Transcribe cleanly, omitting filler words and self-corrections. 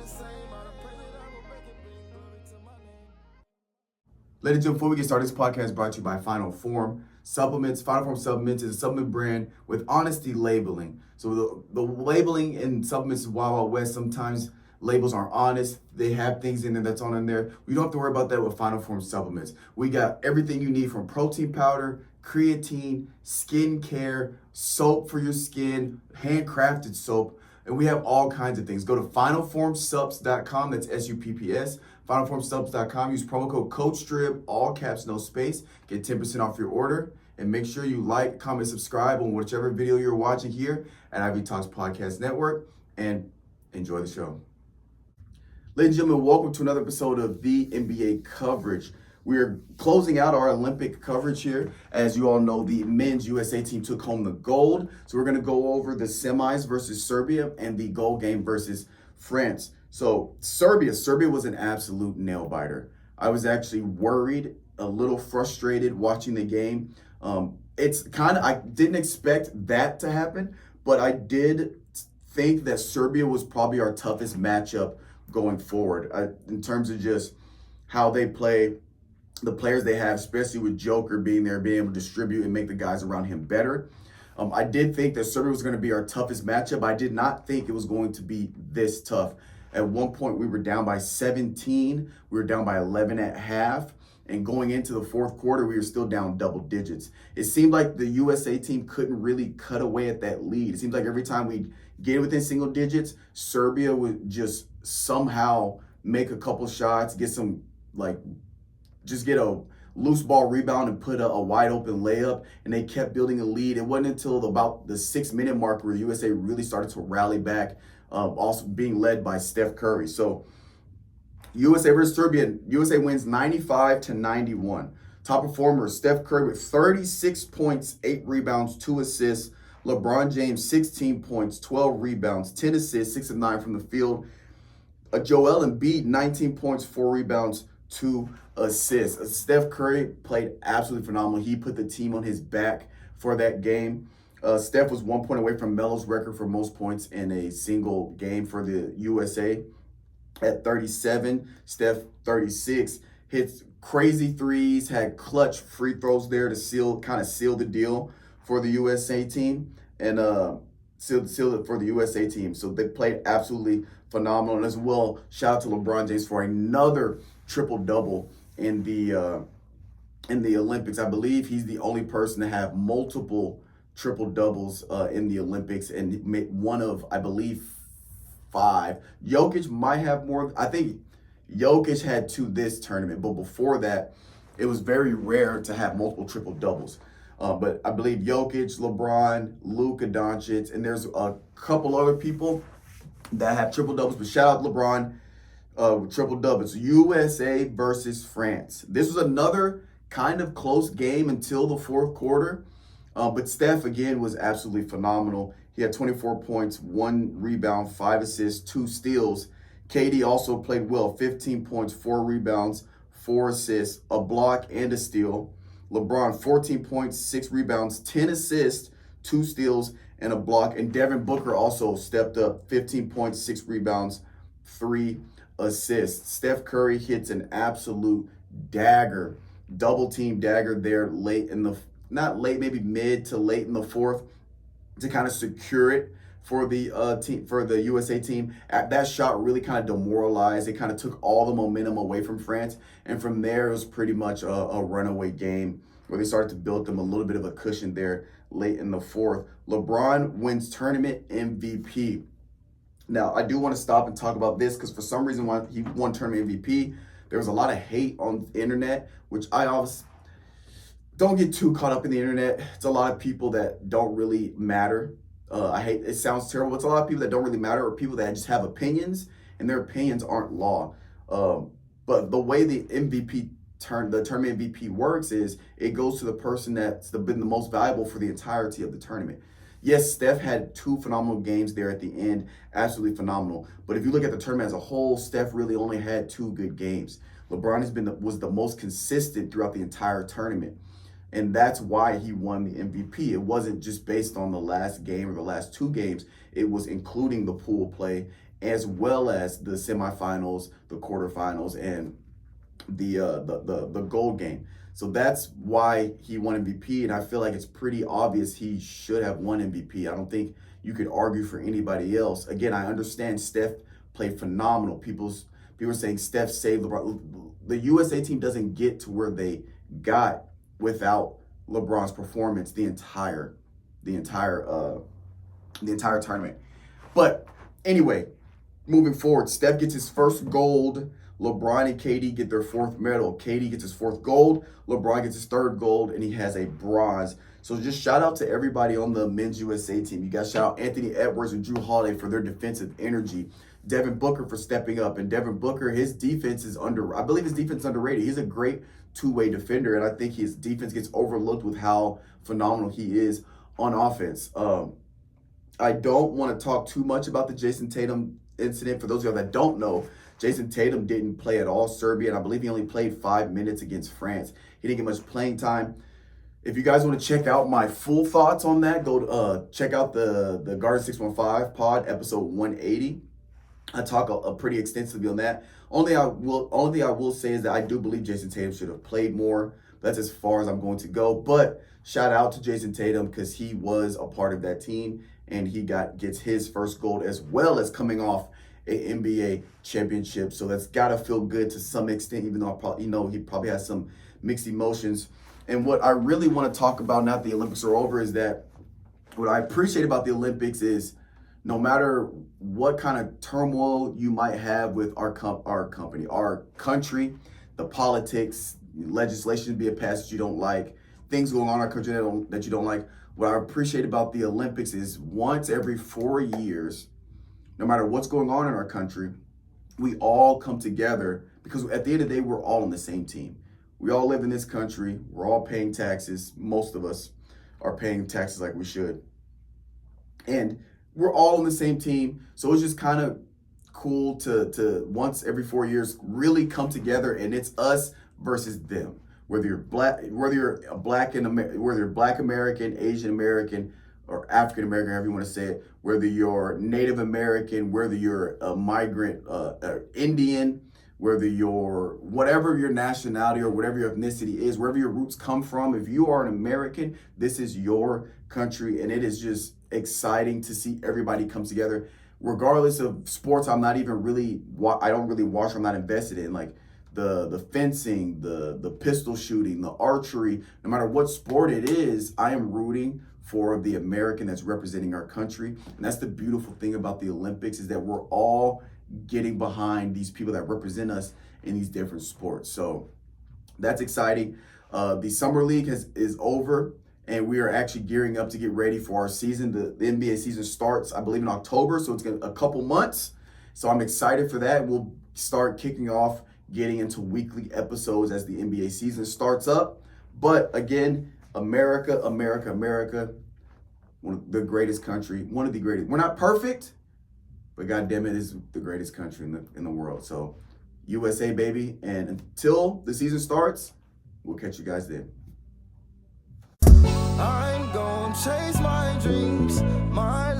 Ladies and gentlemen, before we get started, this podcast is brought to you by Final Form Supplements. Final Form Supplements is a supplement brand with honesty labeling. So the labeling in supplements is Wild Wild West. Sometimes labels aren't honest. They have things in there that's on in there. We don't have to worry about that with Final Form Supplements. We got everything you need from protein powder, creatine, skin care, soap for your skin, handcrafted soap, and we have all kinds of things. Go to finalformsubs.com, that's SUPPS, finalformsubs.com. Use promo code COACHSTRIB, all caps, no space. Get 10% off your order. And make sure you like, comment, subscribe on whichever video you're watching here at Ivy Talks Podcast Network. And enjoy the show. Ladies and gentlemen, welcome to another episode of the NBA Coverage. We're closing out our Olympic coverage here. As you all know, the men's USA team took home the gold. So we're going to go over the semis versus Serbia and the gold game versus France. So Serbia was an absolute nail biter. I was actually worried, a little frustrated watching the game. I didn't expect that to happen, but I did think that Serbia was probably our toughest matchup going forward in terms of just how they play, the players they have, especially with Joker being there, being able to distribute and make the guys around him better. I did think that Serbia was going to be our toughest matchup. I did not think it was going to be this tough. At one point, we were down by 17. We were down by 11 at half. And going into the fourth quarter, we were still down double digits. It seemed like the USA team couldn't really cut away at that lead. It seems like every time we get within single digits, Serbia would just somehow make a couple shots, get a loose ball rebound and put a wide open layup, and they kept building a lead. It wasn't until about the 6-minute mark where USA really started to rally back, also being led by Steph Curry. So USA versus Serbia, USA wins 95-91. Top performer, Steph Curry with 36 points, 8 rebounds, 2 assists. LeBron James, 16 points, 12 rebounds, 10 assists, 6 of 9 from the field. Joel Embiid, 19 points, 4 rebounds, 2 assists. Steph Curry played absolutely phenomenal. He put the team on his back for that game. Steph was 1 point away from Melo's record for most points in a single game for the USA at 37. Steph, 36. Hits crazy threes, had clutch free throws there to seal the deal for the USA team and seal it for the USA team. So they played absolutely phenomenal. And as well, shout out to LeBron James for another triple-double in the Olympics. I believe he's the only person to have multiple triple-doubles in the Olympics, and one of, I believe, 5. Jokic might have more. I think Jokic had 2 this tournament, but before that, it was very rare to have multiple triple-doubles. But I believe Jokic, LeBron, Luka Doncic, and there's a couple other people that have triple-doubles, but shout out LeBron, triple-doubles. USA versus France. This was another kind of close game until the fourth quarter, but Steph, again, was absolutely phenomenal. He had 24 points, 1 rebound, 5 assists, 2 steals. KD also played well, 15 points, 4 rebounds, 4 assists, a block, and a steal. LeBron, 14 points, 6 rebounds, 10 assists, 2 steals, and a block. And Devin Booker also stepped up, 15 points, 6 rebounds, 3 assists. Steph Curry hits an absolute dagger, double-team dagger there maybe mid to late in the fourth to kind of secure it for the USA team. That shot really kind of demoralized. It kind of took all the momentum away from France. And from there, it was pretty much a runaway game where they started to build them a little bit of a cushion there late in the fourth. LeBron wins tournament MVP. Now, I do want to stop and talk about this because for some reason, when he won tournament MVP, there was a lot of hate on the internet, which I obviously don't get too caught up in the internet. It's a lot of people that don't really matter. It sounds terrible, but it's a lot of people that don't really matter, or people that just have opinions, and their opinions aren't law. But the way the tournament MVP works is it goes to the person that's been the most valuable for the entirety of the tournament. Yes, Steph had 2 phenomenal games there at the end, absolutely phenomenal. But if you look at the tournament as a whole, Steph really only had 2 good games. LeBron was the most consistent throughout the entire tournament. And that's why he won the MVP. It wasn't just based on the last game or the last 2 games. It was including the pool play as well as the semifinals, the quarterfinals, and the gold game. So that's why he won MVP, and I feel like it's pretty obvious he should have won MVP. I don't think you could argue for anybody else. Again, I understand Steph played phenomenal. People are saying Steph saved LeBron. The USA team doesn't get to where they got without LeBron's performance the entire tournament. But anyway, moving forward, Steph gets his first gold. LeBron and KD get their fourth medal. KD gets his fourth gold. LeBron gets his third gold, and he has a bronze. So just shout out to everybody on the men's USA team. You guys shout out Anthony Edwards and Drew Holiday for their defensive energy. Devin Booker for stepping up. And Devin Booker, his defense is I believe his defense is underrated. He's a great two-way defender, and I think his defense gets overlooked with how phenomenal he is on offense. I don't want to talk too much about the Jason Tatum incident. For those of you that don't know, Jason Tatum didn't play at all Serbia, and I believe he only played 5 minutes against France. He didn't get much playing time. If you guys want to check out my full thoughts on that, go check out the Garden 615 pod, episode 180. I talk pretty extensively on that. Only thing I will say is that I do believe Jason Tatum should have played more. That's as far as I'm going to go. But shout out to Jason Tatum because he was a part of that team, and he gets his first gold as well as coming off an NBA championship. So that's got to feel good to some extent, even though he probably has some mixed emotions. And what I really want to talk about now that the Olympics are over is that what I appreciate about the Olympics is no matter what kind of turmoil you might have with our country, the politics, legislation being passed that you don't like, things going on in our country that you don't like, what I appreciate about the Olympics is once every 4 years, no matter what's going on in our country, we all come together because at the end of the day, we're all on the same team. We all live in this country. We're all paying taxes. Most of us are paying taxes like we should. And we're all on the same team. So it's just kind of cool to once every 4 years really come together, and it's us versus them. Whether you're Black American, Asian American, or African American, however you want to say it, whether you're Native American, whether you're a migrant, Indian, whether you're whatever your nationality or whatever your ethnicity is, wherever your roots come from, if you are an American, this is your country, and it is just exciting to see everybody come together. Regardless of sports, I don't really watch, I'm not invested in, like the fencing, the pistol shooting, the archery, no matter what sport it is, I am rooting for the American that's representing our country. And that's the beautiful thing about the Olympics is that we're all getting behind these people that represent us in these different sports. So that's exciting. The Summer League is over, and we are actually gearing up to get ready for our season. The NBA season starts, I believe, in October, so it's a couple months. So I'm excited for that. We'll start kicking off, getting into weekly episodes as the NBA season starts up. But again, America, one of the greatest country, one of the greatest. We're not perfect, but goddamn it, is the greatest country in the world. So USA, baby. And until the season starts, we'll catch you guys then. I'm gonna chase my dreams, my